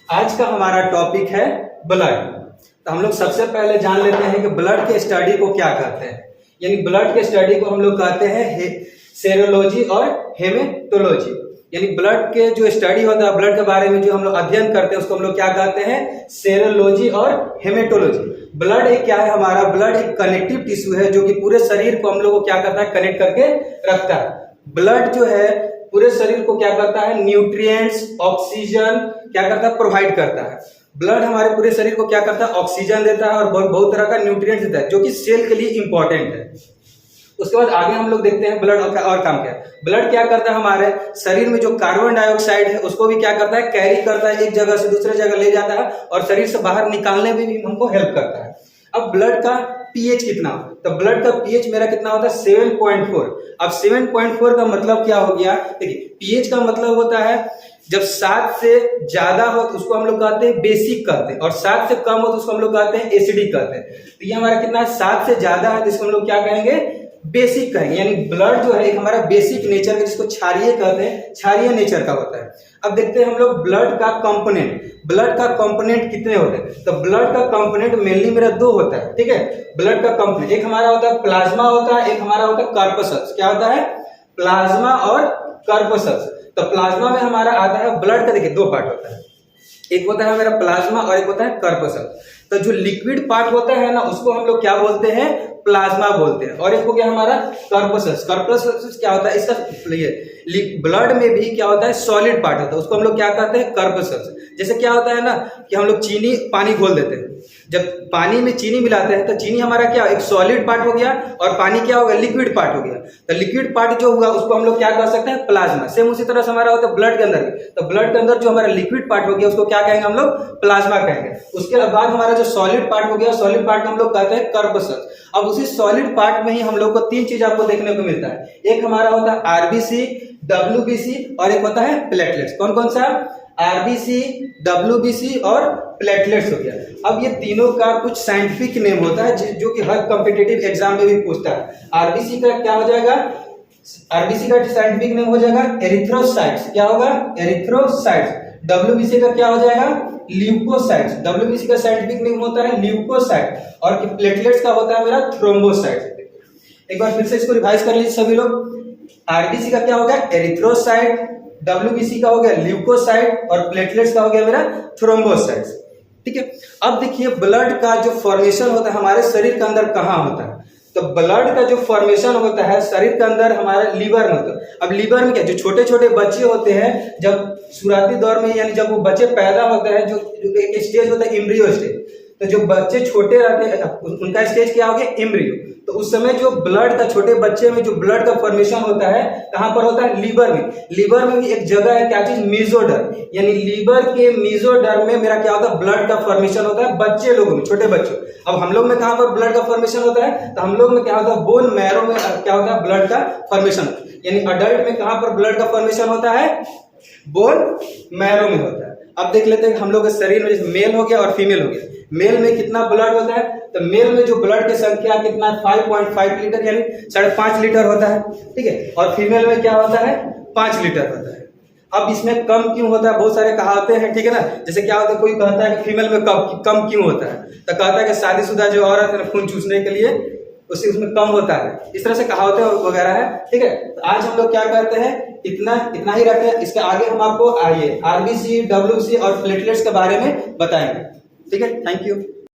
आज का हमारा टॉपिक है ब्लड। तो हम लोग सबसे पहले जान लेते हैं कि ब्लड के स्टडी को क्या कहते हैं। यानी ब्लड के स्टडी को हम लोग कहते हैं सेरोलॉजी और हेमेटोलॉजी। यानी ब्लड के जो स्टडी होता है, ब्लड के बारे में जो हम लोग अध्ययन करते हैं, उसको हम लोग क्या कहते हैं, सेरोलॉजी और हेमेटोलॉजी। ब्लड एक क्या है, हमारा ब्लड एक कनेक्टिव टिश्यू है जो कि पूरे शरीर को हम लोग को क्या करता है, कनेक्ट करके रखता है। ब्लड जो है पूरे शरीर को क्या करता है, न्यूट्रिएंट्स, ऑक्सीजन क्या करता है, प्रोवाइड करता है। ब्लड हमारे पूरे शरीर को क्या करता है, ऑक्सीजन देता है और बहुत तरह का न्यूट्रिएंट्स देता है जो कि सेल के लिए इंपॉर्टेंट है। उसके बाद आगे हम लोग देखते हैं ब्लड और काम क्या है। ब्लड क्या करता है, हमारे शरीर में जो कार्बन डाइऑक्साइड है उसको भी क्या करता है, कैरी करता है, एक जगह से दूसरे जगह ले जाता है और शरीर से बाहर निकालने में भी हमको हेल्प करता है। अब ब्लड का पीएच कितना, तो ब्लड का पीएच मेरा कितना होता है, 7.4। अब 7.4 का मतलब क्या हो गया, देखिए पीएच का मतलब होता है जब 7 से ज्यादा हो तो उसको हम लोग कहते हैं बेसिक कहते हैं, और 7 से कम हो तो उसको हम लोग कहते हैं एसिडिक कहते हैं। तो ये हमारा कितना है, 7 से ज्यादा है तो इसको हम लोग क्या कहेंगे, बेसिक कहेंगे। यानी ब्लड जो है एक हमारा बेसिक नेचर का, जिसको क्षारीय कहते हैं, क्षारीय नेचर का होता है। अब देखते हैं हम लोग ब्लड का कंपोनेंट। ब्लड का कंपोनेंट कितने होते हैं, तो ब्लड का कंपोनेंट मेनली मेरा 2 होता है, ठीक है। ब्लड का कंपोनेंट एक हमारा होता है प्लाज्मा होता है, एक हमारा होता है कॉर्पसल्स। क्या होता है, प्लाज्मा और कॉर्पसल्स। तो प्लाज्मा में हमारा आता है ब्लड का, देखिए 2 पार्ट होता है, एक होता है मेरा प्लाज्मा और एक होता है कॉर्पसल्स। तो जो लिक्विड पार्ट होता है ना उसको हम लोग क्या बोलते हैं, प्लाज्मा बोलते हैं, और एक हो गया हमारा कॉर्पसल्स। कॉर्पसल्स क्या होता है, इसका ब्लड में भी क्या होता है, सॉलिड पार्ट होता है, उसको हम लोग क्या कहते हैं, कॉर्पसल्स। जैसे क्या होता है ना कि हम लोग चीनी पानी घोल देते हैं, जब पानी में चीनी मिलाते हैं तो चीनी हमारा क्या, एक सॉलिड पार्ट हो गया और पानी क्या होगा, लिक्विड पार्ट हो गया। तो लिक्विड पार्ट जो हुआ उसको हम लोग क्या कह सकते हैं, प्लाज्मा। सेम उसी तरह से हमारा होता है ब्लड के अंदर भी, तो ब्लड के अंदर जो हमारा लिक्विड पार्ट हो गया उसको क्या कहेंगे हम लोग, प्लाज्मा कहेंगे। उसके बाद हमारा जो सॉलिड पार्ट हो गया, सॉलिड पार्ट को हम लोग कहते हैं कॉर्पसल्स। अब उसी सॉलिड पार्ट में ही हम लोग को 3 चीज आपको देखने को मिलता है। एक हमारा होता है आरबीसी, डब्ल्यूबीसी और एक होता है प्लेटलेट्स। कौन कौन सा, आरबीसी, डब्ल्यूबीसी और प्लेटलेट्स हो गया। अब ये तीनों का कुछ साइंटिफिक नेम होता है जो कि हर कॉम्पिटिटिव एग्जाम में भी पूछता है। आरबीसी का क्या हो जाएगा, आरबीसी का साइंटिफिक नेम हो जाएगा एरिथ्रोसाइट्स। क्या होगा, एरिथ्रोसाइट्स। डब्ल्यूबीसी का क्या हो जाएगा, ल्यूकोसाइट्स। डब्ल्यूबीसी का साइंटिफिक नेम होता है ल्यूकोसाइट, और प्लेटलेट्स का होता है मेरा थ्रोम्बोसाइट। एक बार फिर से इसको रिवाइज कर लीजिए सभी लोग। आरबीसी का क्या हो गया, एरिथ्रोसाइट, डब्ल्यूबीसी का हो गया ल्यूकोसाइट और प्लेटलेट्स का हो गया मेरा थ्रोम्बोसाइट्स, ठीक है। अब देखिए ब्लड का जो फॉर्मेशन होता है हमारे शरीर के अंदर कहाँ होता है, तो ब्लड का जो फॉर्मेशन होता है शरीर के अंदर हमारे लीवर में होता है। अब लीवर में क्या, जो छोटे छोटे बच्चे होते हैं जब शुरुआती दौर में, यानी जब वो बच्चे पैदा होते हैं, जो एक स्टेज होता है एम्ब्रियो स्टेज, तो जो बच्चे छोटे रहते हैं उनका स्टेज क्या हो गया, एम्ब्रियो। तो उस समय जो ब्लड का, छोटे बच्चे में जो ब्लड का फॉर्मेशन होता है कहां पर होता है, लीवर में। लीवर में भी एक जगह है, क्या चीज, मेसोडर्म। यानी लीवर के मेसोडर्म में मेरा क्या होता है, ब्लड का फॉर्मेशन होता है बच्चे लोगों में, छोटे बच्चों। अब हम लोग में कहां पर ब्लड का फॉर्मेशन होता है, तो हम लोग में क्या होता है, बोन मैरो में क्या होता है, ब्लड का फॉर्मेशन। यानी अडल्ट में कहां पर ब्लड का फॉर्मेशन होता है, बोन मैरो में होता है। अब देख लेते हैं हम लोग के शरीर में, जैसे मेल हो गया और फीमेल हो गया। मेल में कितना ब्लड होता है, तो मेल में जो ब्लड की संख्या कितना, 5.5 लीटर यानी 5.5 लीटर होता है, ठीक है। और फीमेल में क्या होता है, 5 लीटर होता है। अब इसमें कम क्यों होता है, बहुत सारे कहावतें हैं, ठीक है ना। जैसे क्या होता है, कोई कहता है कि फीमेल में कम क्यों होता है, तो कहता है कि शादीशुदा जो औरत है खून चूसने के लिए उसमें कम होता है। इस तरह से कहावतें वगैरह है, ठीक है। तो आज हम लोग क्या करते हैं, इतना ही रखते हैं। इसके आगे हम आपको आरबीसी, डब्ल्यूबीसी और प्लेटलेट्स के बारे में बताएंगे, ठीक है। Thank you.